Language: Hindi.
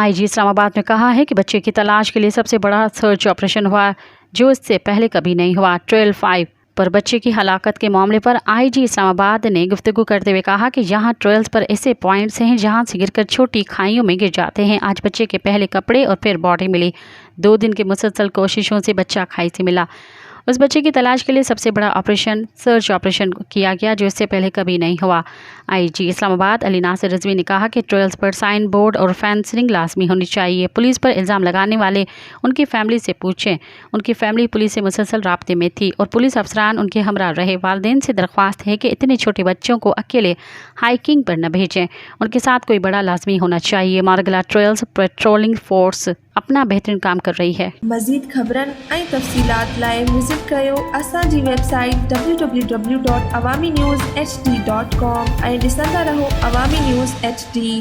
आईजी इस्लामाबाद ने कहा है कि बच्चे की तलाश के लिए सबसे बड़ा सर्च ऑपरेशन हुआ जो इससे पहले कभी नहीं हुआ। ट्रेल 5 पर बच्चे की हलाकत के मामले पर आईजी इस्लामाबाद ने गुफ्तगू करते हुए कहा कि यहाँ ट्रेल्स पर ऐसे पॉइंट्स हैं जहाँ से गिरकर छोटी खाइयों में गिर जाते हैं। आज बच्चे के पहले कपड़े और फिर बॉडी मिली। 2 दिन की मुसलसल कोशिशों से बच्चा खाई से मिला। उस बच्चे की तलाश के लिए सबसे बड़ा ऑपरेशन सर्च ऑपरेशन किया गया जो इससे पहले कभी नहीं हुआ। आईजी इस्लामाबाद अली नासिर रिजवी ने कहा कि ट्रेल्स पर साइन बोर्ड और फेंसिंग लाजमी होनी चाहिए। पुलिस पर इल्ज़ाम लगाने वाले उनकी फैमिली से पूछें। उनकी फैमिली पुलिस से मुसलसल राब्ते में थी और पुलिस अफसरान उनके हमरा रहे। वालिदैन से दरख्वास्त है कि इतने छोटे बच्चों को अकेले हाइकिंग पर न भेजें, उनके साथ कोई बड़ा लाजमी होना चाहिए। मारगला ट्रेल्स पेट्रोलिंग फोर्स अपना बेहतरीन काम कर रही है। मज़ीद ख़बरन ऐं तफ़सीलात लाइ विज़िट कयो असांजी वेबसाइट www.awamiNewsHD.com ऐं ॾिसंदा रहो अवामी न्यूज़ HD।